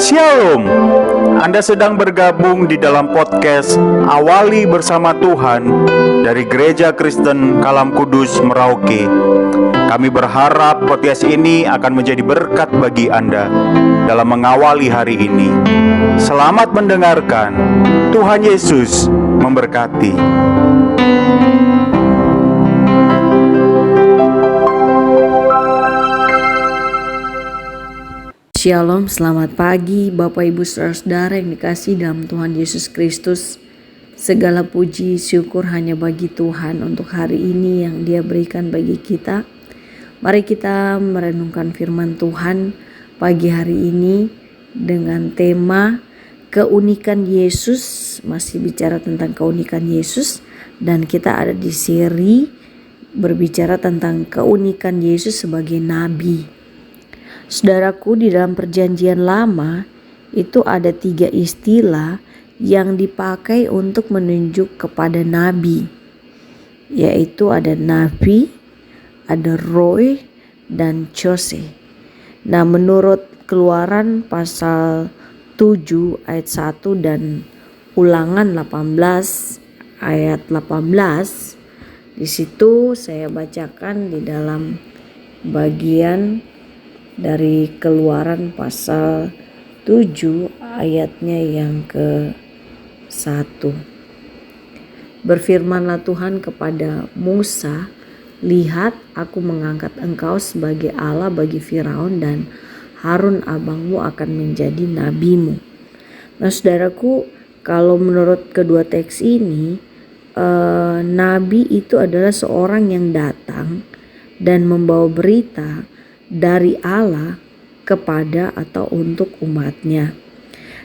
Shalom, Anda sedang bergabung di dalam podcast Awali Bersama Tuhan dari Gereja Kristen Kalam Kudus Merauke. Kami berharap podcast ini akan menjadi berkat bagi Anda dalam mengawali hari ini. Selamat mendengarkan, Tuhan Yesus memberkati. Shalom, selamat pagi Bapak Ibu Saudara-saudara yang dikasihi dalam Tuhan Yesus Kristus. Segala puji syukur hanya bagi Tuhan untuk hari ini yang Dia berikan bagi kita. Mari kita merenungkan firman Tuhan pagi hari ini dengan tema keunikan Yesus. Masih bicara tentang keunikan Yesus, dan kita ada di seri berbicara tentang keunikan Yesus sebagai Nabi. Saudaraku, di dalam perjanjian lama itu ada 3 istilah yang dipakai untuk menunjuk kepada nabi, yaitu ada nabi, ada roh, dan chose. Nah, menurut Keluaran pasal 7 ayat 1 dan Ulangan 18 ayat 18, di situ saya bacakan di dalam bagian dari Keluaran pasal 7 ayatnya yang ke-1. Berfirmanlah Tuhan kepada Musa, "Lihat, aku mengangkat engkau sebagai Allah bagi Firaun, dan Harun abangmu akan menjadi nabimu." Nah, saudaraku, kalau menurut kedua teks ini, nabi itu adalah seorang yang datang dan membawa berita dari Allah kepada atau untuk umatnya.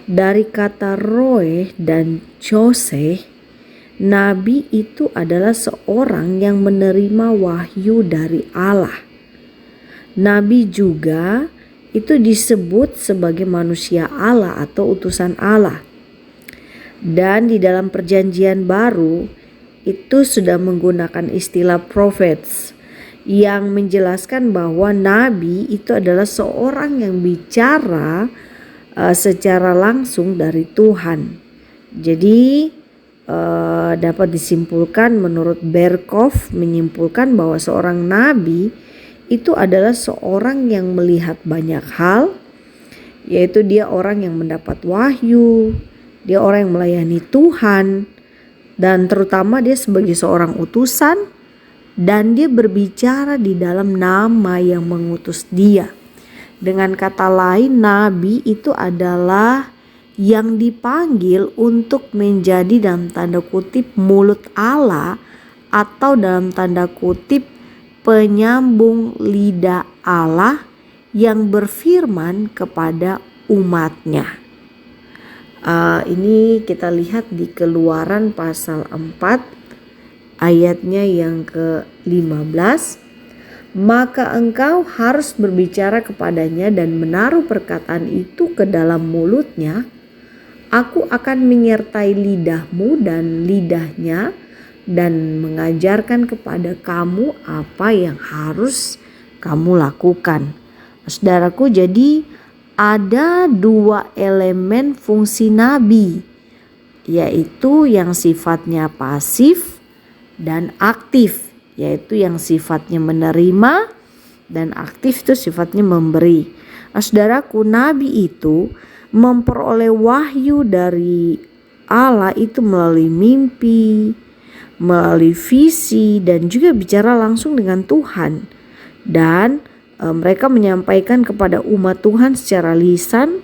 Dari kata roh dan chose, nabi itu adalah seorang yang menerima wahyu dari Allah. Nabi juga itu disebut sebagai manusia Allah atau utusan Allah. Dan di dalam perjanjian baru itu sudah menggunakan istilah prophets, yang menjelaskan bahwa nabi itu adalah seorang yang bicara secara langsung dari Tuhan. Jadi dapat disimpulkan, menurut Berkhof menyimpulkan bahwa seorang nabi itu adalah seorang yang melihat banyak hal, yaitu dia orang yang mendapat wahyu, dia orang yang melayani Tuhan, dan terutama dia sebagai seorang utusan, dan dia berbicara di dalam nama yang mengutus dia. Dengan kata lain, nabi itu adalah yang dipanggil untuk menjadi dalam tanda kutip mulut Allah, atau dalam tanda kutip penyambung lidah Allah yang berfirman kepada umatnya. Ini kita lihat di Keluaran pasal 4 ayatnya yang ke-15. "Maka engkau harus berbicara kepadanya dan menaruh perkataan itu ke dalam mulutnya. Aku akan menyertai lidahmu dan lidahnya dan mengajarkan kepada kamu apa yang harus kamu lakukan." Saudaraku, jadi ada 2 elemen fungsi nabi, yaitu yang sifatnya pasif dan aktif, yaitu yang sifatnya menerima, dan aktif itu sifatnya memberi. Saudaraku, nabi itu memperoleh wahyu dari Allah itu melalui mimpi, melalui visi, dan juga bicara langsung dengan Tuhan. Dan mereka menyampaikan kepada umat Tuhan secara lisan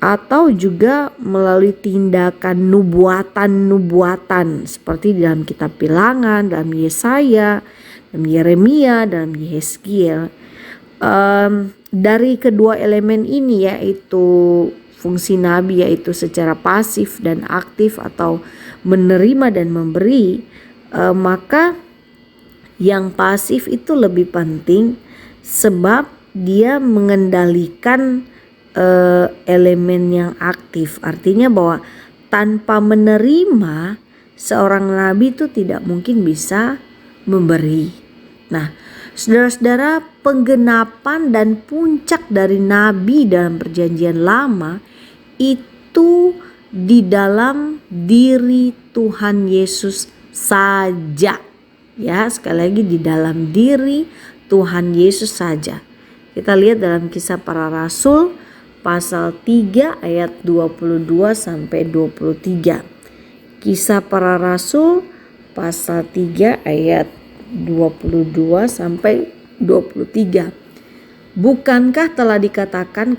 atau juga melalui tindakan nubuatan seperti di dalam kitab Bilangan, dalam Yesaya, dalam Yeremia, dalam Yehezkiel. Dari kedua elemen ini, yaitu fungsi nabi, yaitu secara pasif dan aktif atau menerima dan memberi, maka yang pasif itu lebih penting sebab dia mengendalikan elemen yang aktif. Artinya bahwa tanpa menerima, seorang nabi itu tidak mungkin bisa memberi. Nah, saudara-saudara, penggenapan dan puncak dari nabi dalam perjanjian lama itu di dalam diri Tuhan Yesus saja. Ya, sekali lagi di dalam diri Tuhan Yesus saja. Kita lihat dalam Kisah Para Rasul pasal 3 ayat 22 sampai 23. Kisah Para Rasul pasal 3 ayat 22 sampai 23. Bukankah telah dikatakan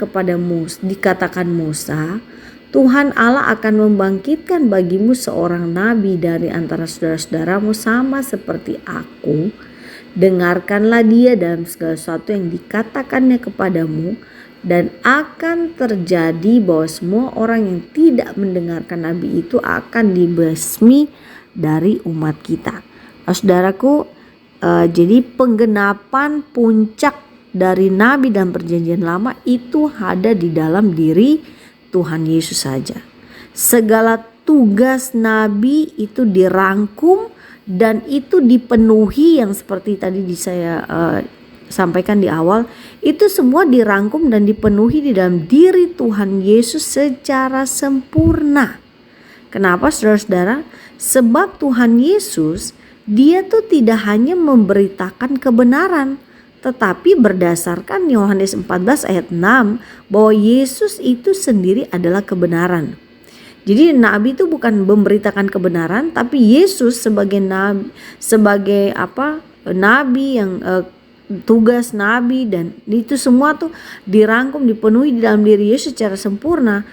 Musa, Tuhan Allah akan membangkitkan bagimu seorang nabi dari antara saudara-saudaramu sama seperti aku. Dengarkanlah dia dalam segala sesuatu yang dikatakannya kepadamu, dan akan terjadi bahwa semua orang yang tidak mendengarkan nabi itu akan dibasmi dari umat kita. Saudaraku, jadi penggenapan puncak dari nabi dalam perjanjian lama itu ada di dalam diri Tuhan Yesus saja. Segala tugas nabi itu dirangkum dan itu dipenuhi, yang seperti tadi saya sampaikan di awal, itu semua dirangkum dan dipenuhi di dalam diri Tuhan Yesus secara sempurna. Kenapa saudara-saudara? Sebab Tuhan Yesus, dia tuh tidak hanya memberitakan kebenaran, tetapi berdasarkan Yohanes 14 ayat 6 bahwa Yesus itu sendiri adalah kebenaran. Jadi nabi itu bukan memberitakan kebenaran, tapi Yesus sebagai nabi, nabi yang tugas nabi, dan itu semua tuh dirangkum, dipenuhi di dalam diri Yesus secara sempurna.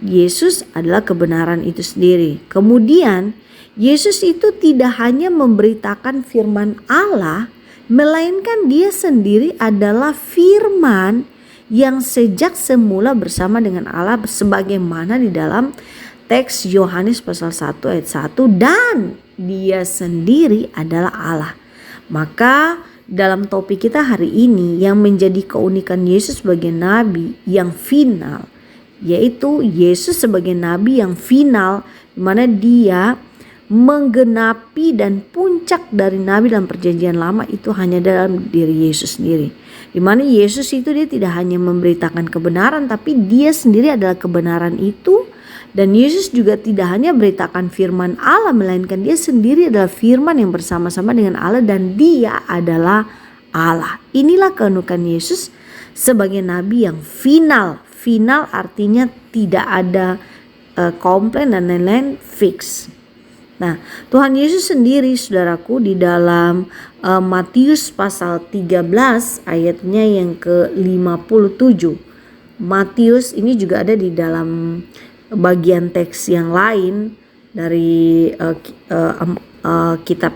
Yesus adalah kebenaran itu sendiri. Kemudian Yesus itu tidak hanya memberitakan firman Allah, melainkan dia sendiri adalah firman yang sejak semula bersama dengan Allah, sebagaimana di dalam teks Yohanes pasal 1 ayat 1, dan dia sendiri adalah Allah. Maka dalam topik kita hari ini yang menjadi keunikan Yesus sebagai nabi yang final, yaitu Yesus sebagai nabi yang final, di mana dia menggenapi dan puncak dari nabi dalam perjanjian lama itu hanya dalam diri Yesus sendiri. Di mana Yesus itu dia tidak hanya memberitakan kebenaran, tapi dia sendiri adalah kebenaran itu. Dan Yesus juga tidak hanya beritakan firman Allah, melainkan dia sendiri adalah firman yang bersama-sama dengan Allah, dan dia adalah Allah. Inilah keunikan Yesus sebagai nabi yang final. Final artinya tidak ada komplain dan lain-lain, fix. Nah, Tuhan Yesus sendiri, saudaraku, di dalam Matius pasal 13 ayatnya yang ke-57. Matius ini juga ada di dalam bagian teks yang lain dari kitab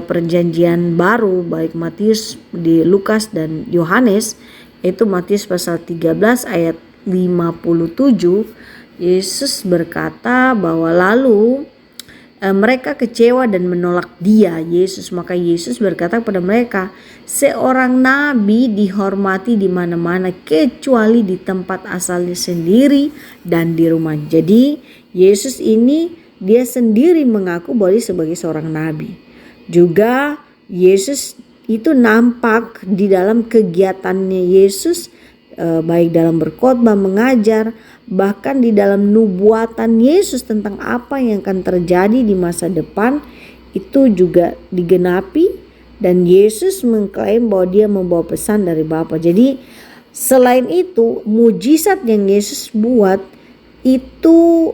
perjanjian baru, baik Matius, di Lukas dan Yohanes. Itu Matius pasal 13 ayat 57. Yesus berkata bahwa lalu mereka kecewa dan menolak dia, Yesus. Maka Yesus berkata kepada mereka, seorang nabi dihormati di mana-mana kecuali di tempat asalnya sendiri dan di rumah. Jadi Yesus ini dia sendiri mengaku bahwa dia sebagai seorang nabi. Juga Yesus itu nampak di dalam kegiatannya Yesus, baik dalam berkhotbah, mengajar, bahkan di dalam nubuatan Yesus tentang apa yang akan terjadi di masa depan itu juga digenapi, dan Yesus mengklaim bahwa dia membawa pesan dari Bapa. Jadi selain itu, mujizat yang Yesus buat itu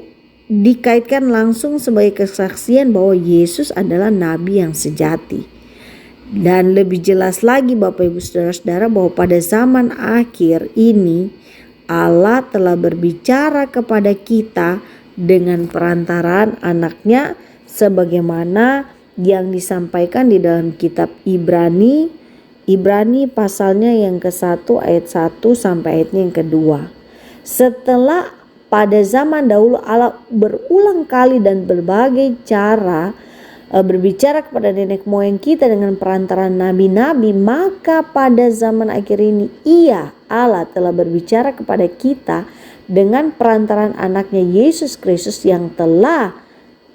dikaitkan langsung sebagai kesaksian bahwa Yesus adalah nabi yang sejati. Dan lebih jelas lagi Bapak Ibu Saudara-saudara, bahwa pada zaman akhir ini Allah telah berbicara kepada kita dengan perantaraan anaknya, sebagaimana yang disampaikan di dalam kitab Ibrani pasalnya yang ke-1 ayat 1 sampai ayatnya yang ke-2. Setelah pada zaman dahulu Allah berulang kali dan berbagai cara berbicara kepada nenek moyang kita dengan perantaraan nabi-nabi, maka pada zaman akhir ini Allah telah berbicara kepada kita dengan perantaraan anaknya Yesus Kristus, yang telah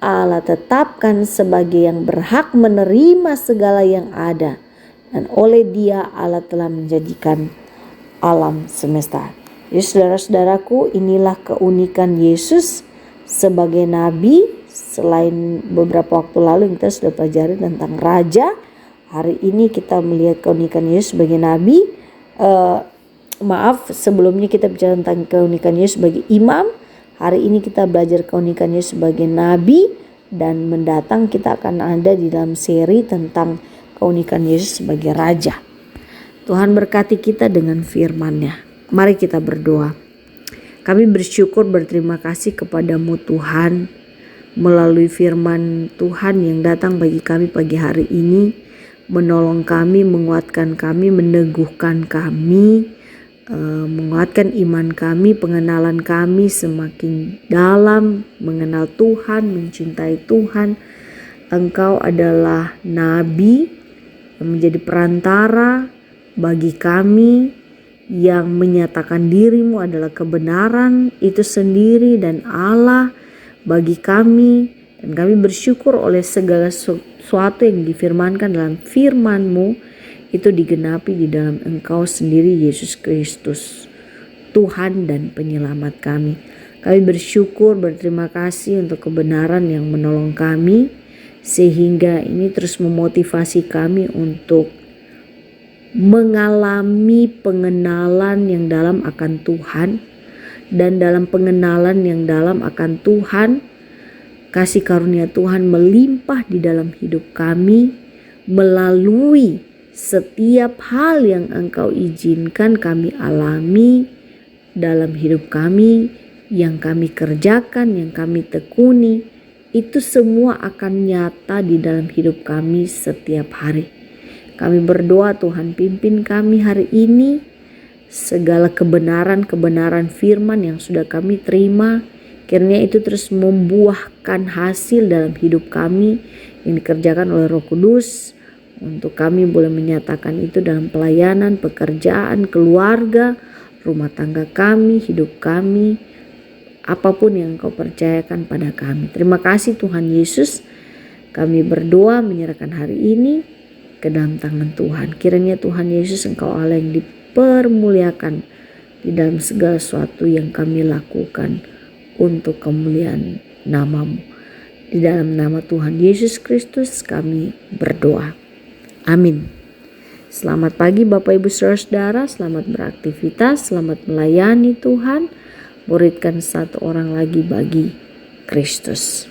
Allah tetapkan sebagai yang berhak menerima segala yang ada dan oleh Dia Allah telah menjadikan alam semesta. Jadi saudara-saudaraku, inilah keunikan Yesus sebagai nabi. Selain beberapa waktu lalu yang kita sudah pelajari tentang raja, hari ini kita melihat keunikan Yesus sebagai nabi. Sebelumnya kita bicara tentang keunikan Yesus sebagai imam. Hari ini kita belajar keunikan Yesus sebagai nabi, dan mendatang kita akan ada di dalam seri tentang keunikan Yesus sebagai raja. Tuhan berkati kita dengan firman-Nya. Mari kita berdoa. Kami bersyukur, berterima kasih kepadamu Tuhan, melalui firman Tuhan yang datang bagi kami pagi hari ini, menolong kami, menguatkan kami, meneguhkan kami, menguatkan iman kami, pengenalan kami semakin dalam, mengenal Tuhan, mencintai Tuhan. Engkau adalah nabi yang menjadi perantara bagi kami, yang menyatakan dirimu adalah kebenaran itu sendiri dan Allah bagi kami. Dan kami bersyukur oleh segala sesuatu yang difirmankan dalam firman-Mu itu digenapi di dalam Engkau sendiri, Yesus Kristus, Tuhan dan penyelamat kami. Kami bersyukur, berterima kasih untuk kebenaran yang menolong kami, sehingga ini terus memotivasi kami untuk mengalami pengenalan yang dalam akan Tuhan, dan dalam pengenalan yang dalam akan Tuhan, kasih karunia Tuhan melimpah di dalam hidup kami melalui setiap hal yang Engkau izinkan kami alami dalam hidup kami, yang kami kerjakan, yang kami tekuni. Itu semua akan nyata di dalam hidup kami setiap hari. Kami berdoa Tuhan, pimpin kami hari ini, segala kebenaran firman yang sudah kami terima, kiranya itu terus membuahkan hasil dalam hidup kami yang dikerjakan oleh Roh Kudus, untuk kami boleh menyatakan itu dalam pelayanan, pekerjaan, keluarga, rumah tangga kami, hidup kami, apapun yang Engkau percayakan pada kami. Terima kasih Tuhan Yesus. Kami berdoa menyerahkan hari ini ke dalam tangan Tuhan. Kiranya Tuhan Yesus, Engkau Allah yang dipermuliakan di dalam segala sesuatu yang kami lakukan untuk kemuliaan nama-Mu. Di dalam nama Tuhan Yesus Kristus kami berdoa. Amin. Selamat pagi Bapak Ibu Saudara-saudara, selamat beraktivitas, selamat melayani Tuhan. Muridkan satu orang lagi bagi Kristus.